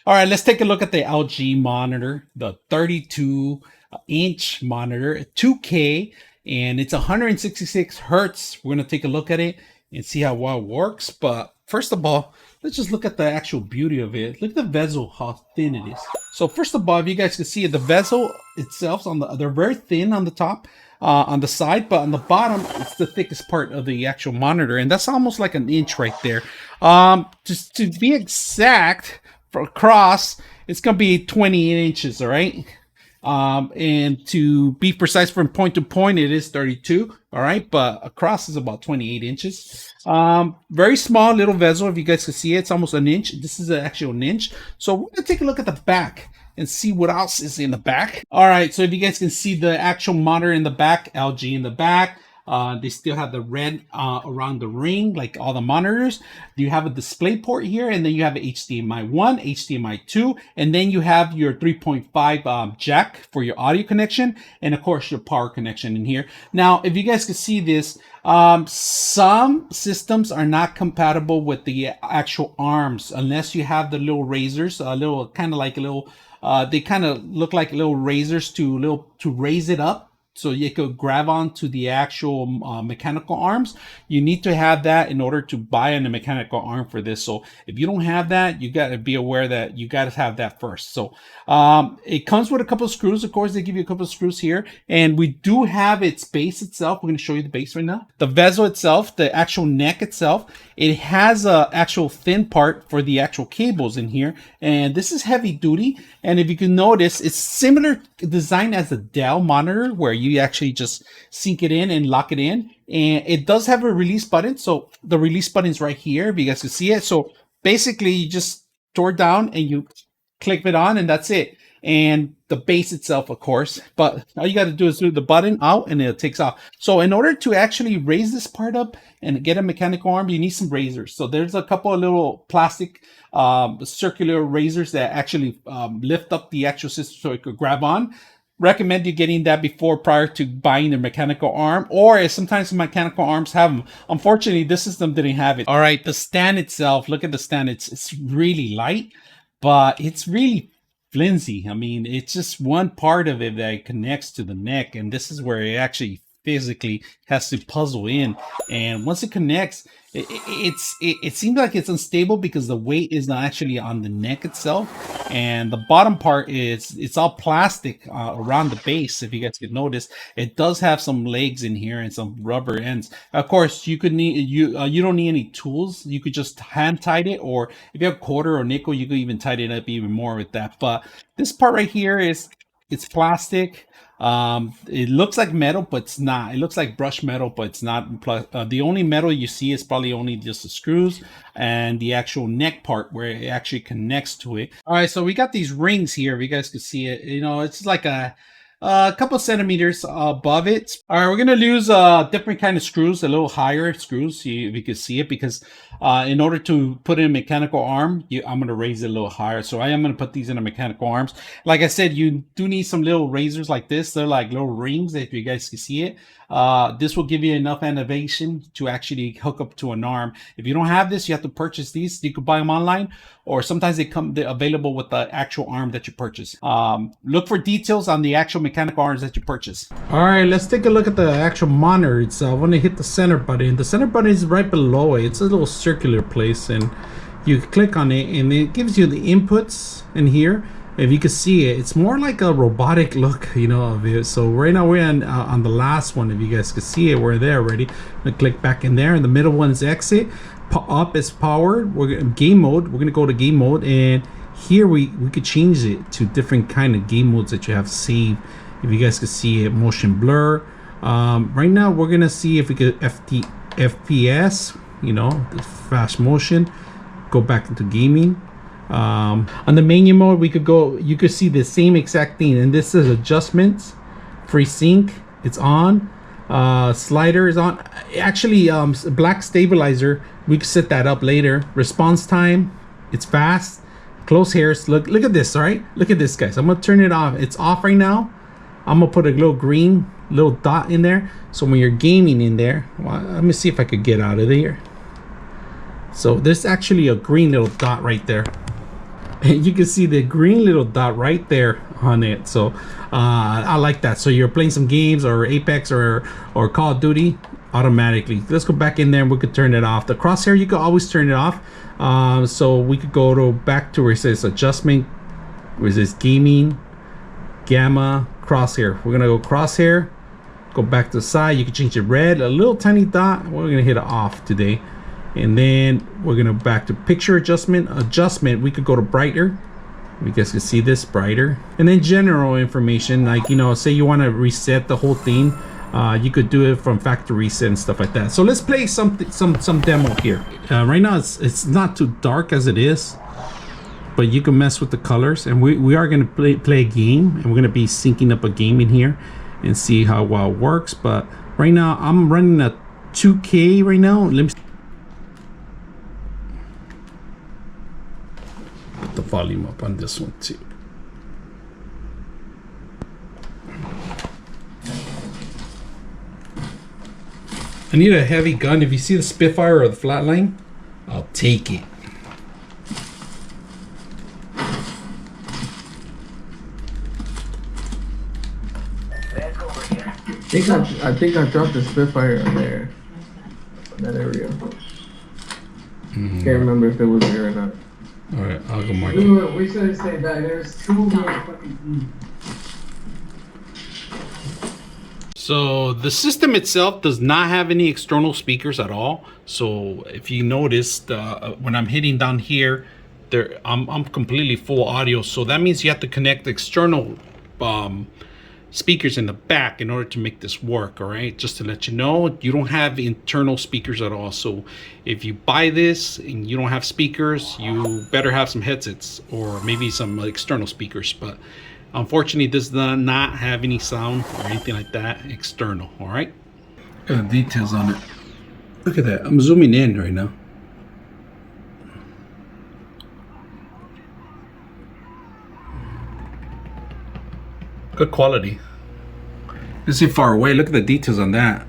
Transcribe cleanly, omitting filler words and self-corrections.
All right, let's take a look at the LG monitor, the 32-inch monitor, 2K, and it's 166 hertz. We're going to take a look at it and see how well it works. But first of all, let's just look at the actual beauty of it. Look at the bezel, how thin it is. So first of all, if you guys can see it, the bezel itself, they're very thin on the top, on the side, but on the bottom, it's the thickest part of the actual monitor, and that's almost like an inch right there. Just to be exact, across it's gonna be 28 inches, all right, and to be precise, from point to point it is 32, all right, but across is about 28 inches. Very small little bezel. If you guys can see it, it's almost an inch. This is actually an inch. So we're gonna take a look at the back and see what else is in the back. All right, so if you guys can see the actual monitor in the back, LG in the back. They still have the red around the ring, like all the monitors. You have a display port here, and then you have a HDMI 1, HDMI 2, and then you have your 3.5 jack for your audio connection, and of course your power connection in here. Now, if you guys can see this, some systems are not compatible with the actual arms unless you have the little razors, a little kind of like a little. They kind of look like little razors to raise it up, so you could grab onto the actual mechanical arms. You need to have that in order to buy a mechanical arm for this. So if you don't have that, you got to be aware that you got to have that first. So it comes with a couple of screws. Of course, they give you a couple of screws here, and we do have its base itself. We're going to show you the base right now. The bezel itself, the actual neck itself, it has a actual thin part for the actual cables in here, and this is heavy duty. And if you can notice, it's similar design as a Dell monitor, where you actually just sink it in and lock it in, and it does have a release button. So the release button is right here, if you guys can see it. So basically you just tore it down and you click it on, and that's it. And the base itself, of course, but all you got to do is do the button out and it takes off. So in order to actually raise this part up and get a mechanical arm, you need some razors. So there's a couple of little plastic circular razors that actually lift up the actual system so it could grab on. Recommend you getting that prior to buying the mechanical arm, or sometimes the mechanical arms have them. Unfortunately, this system didn't have it. All right, the stand itself, look at the stand. It's really light, but it's really flimsy. I mean, it's just one part of it that connects to the neck, and this is where it actually physically has to puzzle in. And once it connects, it seems like it's unstable because the weight is not actually on the neck itself, and the bottom part it's all plastic around the base. If you guys could notice, it does have some legs in here and some rubber ends. Of course, you don't need any tools. You could just hand tighten it, or if you have quarter or nickel, you could even tighten it up even more with that. But this part right here it's plastic. It looks like metal, but it's not. It looks like brushed metal, but it's not. The only metal you see is probably only just the screws and the actual neck part where it actually connects to it. All right, so we got these rings here. If you guys can see it, it's like a couple centimeters above it. All right, we're gonna use different kind of screws, a little higher screws, so you can see it, because in order to put in a mechanical arm, I'm gonna raise it a little higher. So I am gonna put these in a mechanical arms. Like I said, you do need some little razors like this. They're like little rings, if you guys can see it. This will give you enough innovation to actually hook up to an arm. If you don't have this, you have to purchase these. You could buy them online, or sometimes they're available with the actual arm that you purchase. Look for details on the actual mechanical arms that you purchase. All right, let's take a look at the actual monitor itself. I want to hit the center button. The center button is right below it. It's a little circular place, and you click on it and it gives you the inputs in here. If you can see it, it's more like a robotic look, of it. So right now we're on the last one. If you guys can see it, we're there already. I'm gonna click back in there, and the middle one is exit. Up is powered. We're game mode. We're gonna go to game mode, and here we could change it to different kind of game modes that you have saved. If you guys can see it, motion blur. Right now we're gonna see if we could FPS, the fast motion. Go back into gaming. On the menu mode, you could see the same exact thing, and this is adjustments, FreeSync, it's on, slider is on. Actually, black stabilizer, we could set that up later. Response time, it's fast. Close hairs, look at this. All right, look at this, guys. I'm gonna turn it off. It's off right now. I'm gonna put a little green little dot in there, so when you're gaming in there, well, let me see if I could get out of there. So there's actually a green little dot right there. and you can see the green little dot right there on it. So I like that. So you're playing some games or Apex or Call of Duty, automatically. Let's go back in there and we could turn it off. The crosshair, you can always turn it off. So we could go to back to where it says adjustment, where it says gaming, gamma, crosshair. We're gonna go crosshair, go back to the side. You can change it red, a little tiny dot. We're gonna hit it off today. And then we're gonna back to picture adjustment. We could go to brighter. You guys can see this, brighter. And then general information, like, you know, say you want to reset the whole thing, you could do it from factory reset and stuff like that. So let's play some demo here. Right now it's not too dark as it is, but you can mess with the colors. And we are gonna play a game, and we're gonna be syncing up a game in here and see how well it works. But right now I'm running a 2K right now. Let me the volume up on this one too. I need a heavy gun. If you see the Spitfire or the Flatline, I'll take it. I think I dropped the Spitfire in there, in that area. Can't remember if it was there or not. All right, I'll go mark it. We should have stayed back. There's two fucking. So the system itself does not have any external speakers at all. So if you notice, when I'm hitting down here, I'm completely full audio. So that means you have to connect external speakers in the back in order to make this work. All right, just to let you know, you don't have internal speakers at all. So if you buy this and you don't have speakers, you better have some headsets or maybe some external speakers. But unfortunately, this does not have any sound or anything like that external. All right, got the details on it. Look at that. I'm zooming in right now. Good quality. Let's see far away. Look at the details on that.